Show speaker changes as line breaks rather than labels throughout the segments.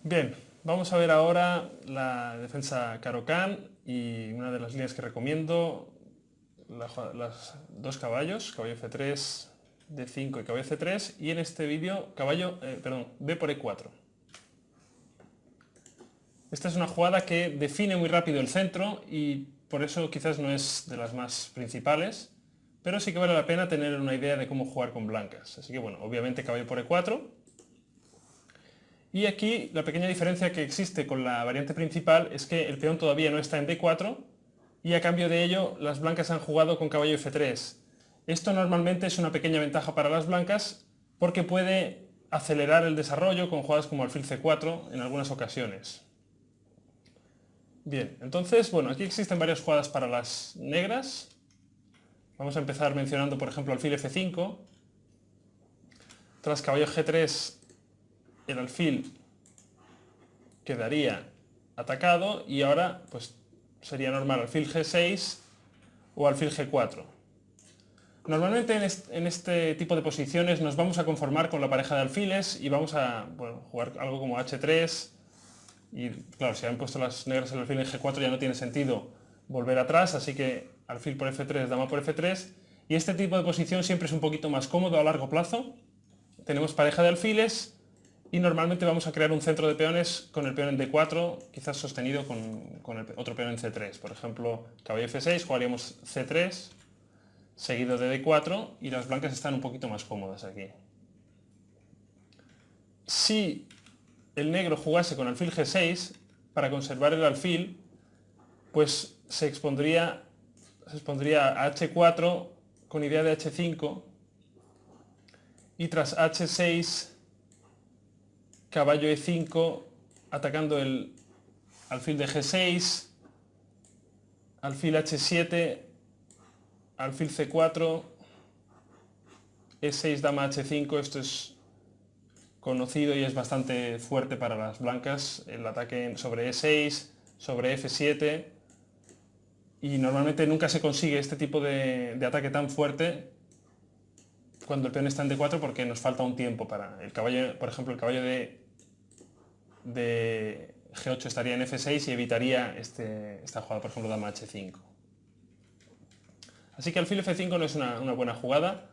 Bien, vamos a ver ahora la defensa Caro-Kann y una de las líneas que recomiendo, las dos caballos, caballo F3, D5 y caballo C3, y en este vídeo B por E4. Esta es una jugada que define muy rápido el centro y por eso quizás no es de las más principales, pero sí que vale la pena tener una idea de cómo jugar con blancas. Así que bueno, obviamente caballo por E4. Y aquí la pequeña diferencia que existe con la variante principal es que el peón todavía no está en D4 y a cambio de ello las blancas han jugado con caballo F3. Esto normalmente es una pequeña ventaja para las blancas porque puede acelerar el desarrollo con jugadas como alfil C4 en algunas ocasiones. Bien, entonces, bueno, aquí existen varias jugadas para las negras. Vamos a empezar mencionando, por ejemplo, alfil F5. Tras caballo G3, el alfil quedaría atacado y ahora pues sería normal alfil G6 o alfil G4. Normalmente en este tipo de posiciones nos vamos a conformar con la pareja de alfiles y vamos a jugar algo como H3 y claro, si han puesto las negras el alfil en G4 ya no tiene sentido volver atrás, así que alfil por F3, dama por F3 y este tipo de posición siempre es un poquito más cómodo a largo plazo. Tenemos pareja de alfiles y normalmente vamos a crear un centro de peones con el peón en D4, quizás sostenido con el otro peón en C3. Por ejemplo, caballo F6, jugaríamos C3, seguido de D4, y las blancas están un poquito más cómodas aquí. Si el negro jugase con alfil G6, para conservar el alfil, pues se expondría a H4 con idea de H5, y tras H6, caballo E5, atacando el alfil de G6, alfil H7, alfil C4, E6, dama H5, esto es conocido y es bastante fuerte para las blancas, el ataque sobre E6, sobre F7, y normalmente nunca se consigue este tipo de ataque tan fuerte cuando el peón está en D4 porque nos falta un tiempo para el caballo, por ejemplo, el caballo de G8 estaría en F6 y evitaría esta jugada, por ejemplo, dama H5. Así que alfil F5 no es una buena jugada.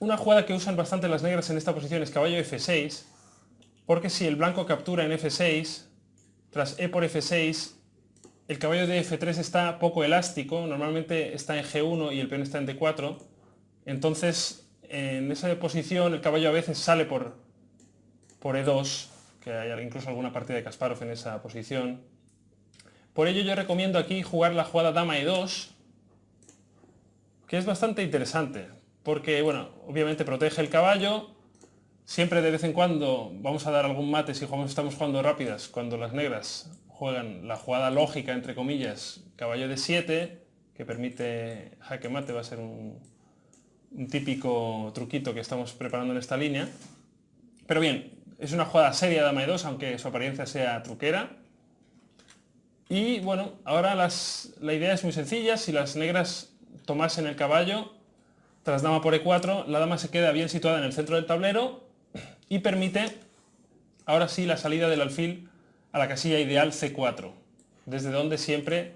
Una jugada que usan bastante las negras en esta posición es caballo F6, porque si el blanco captura en F6, tras E por F6, el caballo de F3 está poco elástico, normalmente está en G1 y el peón está en D4, entonces en esa posición el caballo a veces sale por E2, que hay incluso alguna partida de Kasparov en esa posición. Por ello yo recomiendo aquí jugar la jugada dama E2, que es bastante interesante, porque bueno, obviamente protege el caballo, siempre de vez en cuando vamos a dar algún mate si estamos jugando rápidas, cuando las negras juegan la jugada lógica, entre comillas, caballo D7, que permite jaque mate, va a ser un típico truquito que estamos preparando en esta línea. Pero bien, es una jugada seria dama E2, aunque su apariencia sea truquera. Y bueno, ahora la idea es muy sencilla. Si las negras tomasen el caballo, tras dama por E4, la dama se queda bien situada en el centro del tablero y permite, ahora sí, la salida del alfil a la casilla ideal C4, desde donde siempre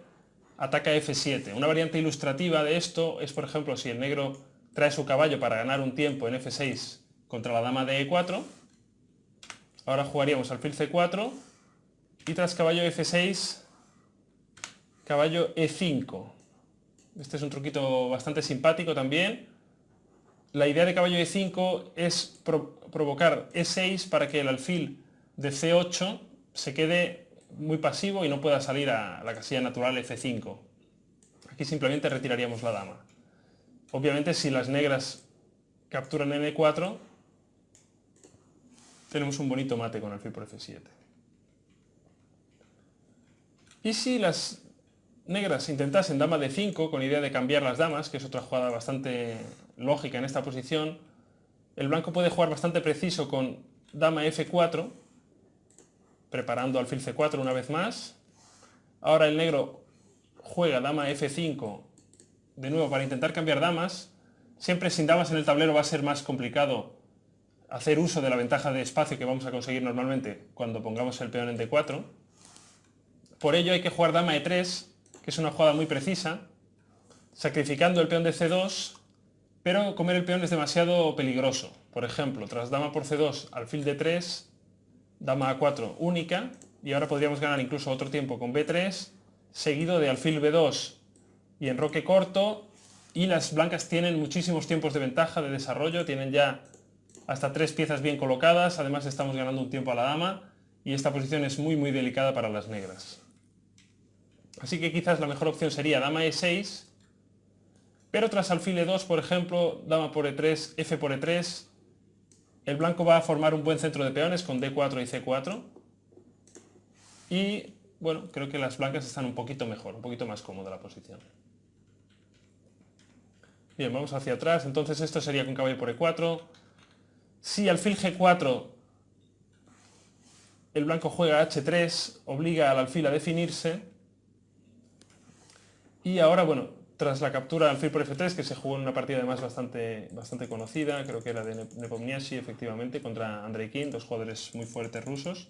ataca F7. Una variante ilustrativa de esto es, por ejemplo, si el negro trae su caballo para ganar un tiempo en F6 contra la dama de E4, ahora jugaríamos alfil C4 y tras caballo F6, caballo E5. Este es un truquito bastante simpático también. La idea de caballo E5 es provocar E6 para que el alfil de C8 se quede muy pasivo y no pueda salir a la casilla natural F5. Aquí simplemente retiraríamos la dama. Obviamente si las negras capturan en E4, tenemos un bonito mate con alfil por F7. Y si las negras intentasen dama D5 con idea de cambiar las damas, que es otra jugada bastante lógica en esta posición, el blanco puede jugar bastante preciso con dama F4, preparando alfil C4 una vez más. Ahora el negro juega dama F5 de nuevo para intentar cambiar damas. Siempre sin damas en el tablero va a ser más complicado hacer uso de la ventaja de espacio que vamos a conseguir normalmente cuando pongamos el peón en D4. Por ello hay que jugar dama E3, que es una jugada muy precisa, sacrificando el peón de C2, pero comer el peón es demasiado peligroso. Por ejemplo, tras dama por C2, alfil D3, dama A4 única, y ahora podríamos ganar incluso otro tiempo con B3, seguido de alfil B2 y enroque corto, y las blancas tienen muchísimos tiempos de ventaja de desarrollo, tienen ya hasta 3 piezas bien colocadas, además estamos ganando un tiempo a la dama, y esta posición es muy delicada para las negras. Así que quizás la mejor opción sería dama E6, pero tras alfil E2, por ejemplo, dama por E3, F por E3, el blanco va a formar un buen centro de peones con D4 y C4, y bueno, creo que las blancas están un poquito mejor, un poquito más cómoda la posición. Bien, vamos hacia atrás, entonces esto sería con caballo por E4. Si alfil G4 el blanco juega H3, obliga al alfil a definirse, y ahora, bueno, tras la captura de alfil por F3, que se jugó en una partida además bastante conocida, creo que era de Nepomniachtchi, efectivamente, contra Andrei Kim, dos jugadores muy fuertes rusos.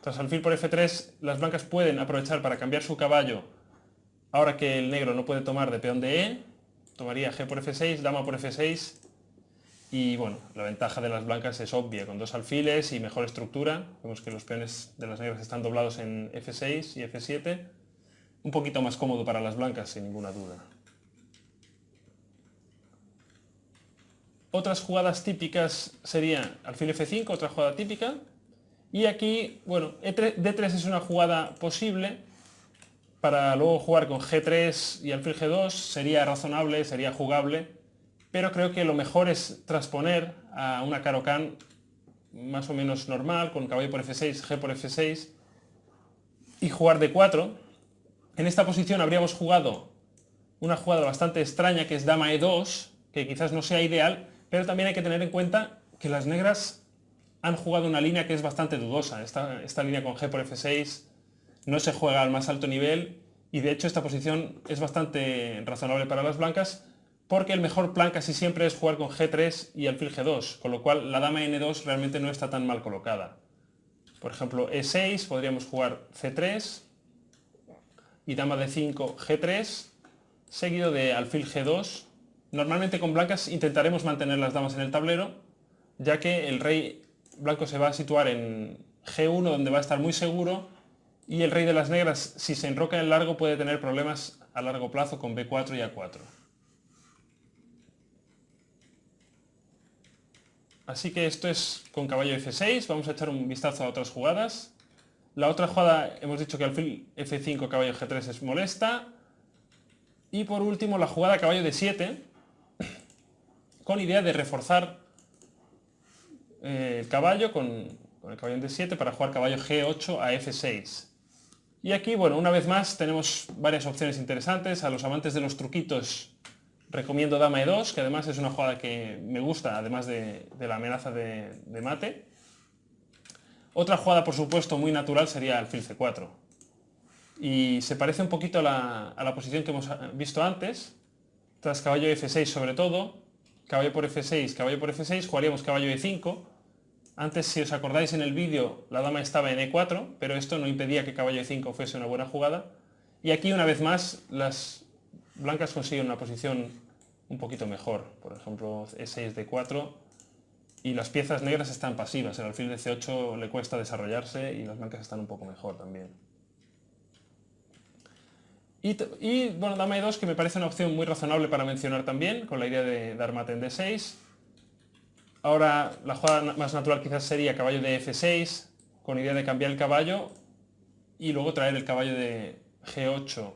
Tras alfil por F3, las blancas pueden aprovechar para cambiar su caballo, ahora que el negro no puede tomar de peón de E, tomaría G por F6, dama por F6, y bueno, la ventaja de las blancas es obvia, con dos alfiles y mejor estructura. Vemos que los peones de las negras están doblados en F6 y F7, un poquito más cómodo para las blancas, sin ninguna duda. Otras jugadas típicas serían alfil F5, otra jugada típica. Y aquí, bueno, D3 es una jugada posible. Para luego jugar con G3 y alfil G2 sería razonable, sería jugable. Pero creo que lo mejor es transponer a una Caro-Kann más o menos normal, con caballo por F6, G por F6, y jugar D4. En esta posición habríamos jugado una jugada bastante extraña, que es dama E2, que quizás no sea ideal, pero también hay que tener en cuenta que las negras han jugado una línea que es bastante dudosa. Esta línea con G por F6 no se juega al más alto nivel, y de hecho esta posición es bastante razonable para las blancas, porque el mejor plan casi siempre es jugar con G3 y alfil G2, con lo cual la dama N2 realmente no está tan mal colocada. Por ejemplo, E6, podríamos jugar C3 y dama D5, G3, seguido de alfil G2. Normalmente con blancas intentaremos mantener las damas en el tablero, ya que el rey blanco se va a situar en G1, donde va a estar muy seguro, y el rey de las negras, si se enroca en largo, puede tener problemas a largo plazo con B4 y A4. Así que esto es con caballo F6, vamos a echar un vistazo a otras jugadas. La otra jugada, hemos dicho que alfil F5, caballo G3 es molesta. Y por último la jugada caballo D7, con idea de reforzar el caballo con el caballo en D7 para jugar caballo G8 a F6. Y aquí, bueno, una vez más tenemos varias opciones interesantes. A los amantes de los truquitos recomiendo dama E2, que además es una jugada que me gusta, además de la amenaza de mate. Otra jugada, por supuesto, muy natural sería alfil C4. Y se parece un poquito a la posición que hemos visto antes. Tras caballo F6 sobre todo, caballo por F6, jugaríamos caballo E5. Antes, si os acordáis en el vídeo, la dama estaba en E4, pero esto no impedía que caballo E5 fuese una buena jugada. Y aquí, una vez más, las blancas consiguen una posición un poquito mejor. Por ejemplo, E6, D4, y las piezas negras están pasivas. El alfil de C8 le cuesta desarrollarse y las blancas están un poco mejor también. Y bueno, dama E2, que me parece una opción muy razonable para mencionar también, con la idea de dar mate en D6. Ahora la jugada más natural quizás sería caballo de F6, con idea de cambiar el caballo y luego traer el caballo de G8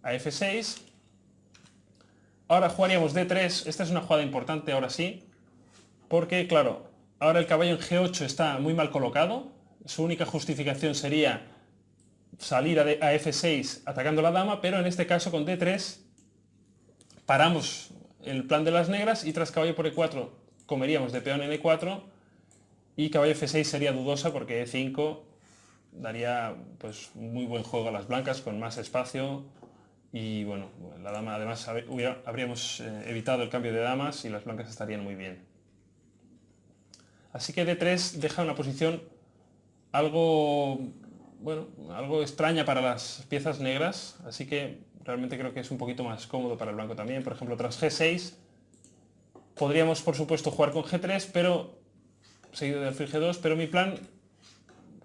a F6. Ahora jugaríamos D3, esta es una jugada importante ahora sí, porque claro, ahora el caballo en G8 está muy mal colocado, su única justificación sería salir a F6 atacando la dama, pero en este caso con D3 paramos el plan de las negras y tras caballo por E4 comeríamos de peón en E4 y caballo F6 sería dudosa porque E5 daría pues muy buen juego a las blancas con más espacio y bueno, la dama además habríamos evitado el cambio de damas y las blancas estarían muy bien. Así que D3 deja una posición algo, bueno, algo extraña para las piezas negras, así que realmente creo que es un poquito más cómodo para el blanco también. Por ejemplo, tras G6 podríamos, por supuesto, jugar con G3, pero seguido de alfil G2, pero mi plan,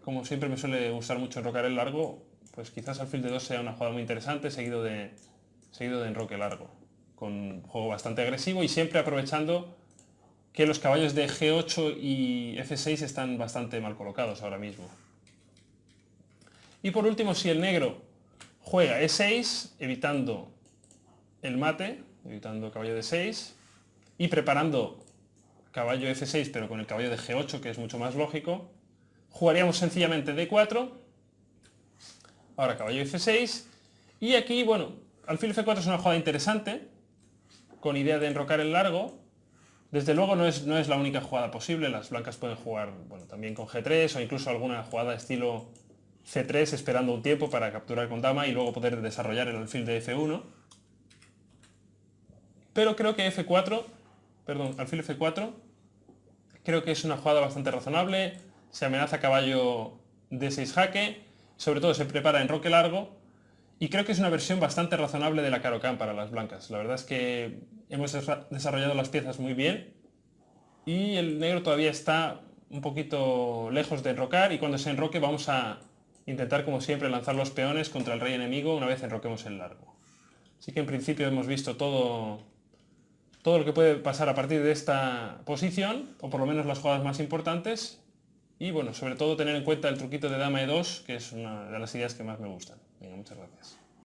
como siempre me suele gustar mucho enrocar el largo, pues quizás alfil D2 sea una jugada muy interesante, seguido de enroque largo, con un juego bastante agresivo y siempre aprovechando que los caballos de G8 y F6 están bastante mal colocados ahora mismo. Y por último, si el negro juega E6, evitando el mate, evitando caballo D6, y preparando caballo F6 pero con el caballo de G8, que es mucho más lógico, jugaríamos sencillamente D4, ahora caballo F6, y aquí, bueno, alfil F4 es una jugada interesante, con idea de enrocar el largo. Desde luego no es la única jugada posible, las blancas pueden jugar, bueno, también con G3 o incluso alguna jugada estilo C3 esperando un tiempo para capturar con dama y luego poder desarrollar el alfil de F1. Pero creo que alfil F4, creo que es una jugada bastante razonable, se amenaza caballo D6 jaque, sobre todo se prepara enroque largo, y creo que es una versión bastante razonable de la Caro-Kann para las blancas. La verdad es que hemos desarrollado las piezas muy bien y el negro todavía está un poquito lejos de enrocar, y cuando se enroque vamos a intentar, como siempre, lanzar los peones contra el rey enemigo una vez enroquemos el largo. Así que en principio hemos visto todo lo que puede pasar a partir de esta posición, o por lo menos las jugadas más importantes, y bueno, sobre todo tener en cuenta el truquito de dama E2, que es una de las ideas que más me gustan. Venga, muchas gracias.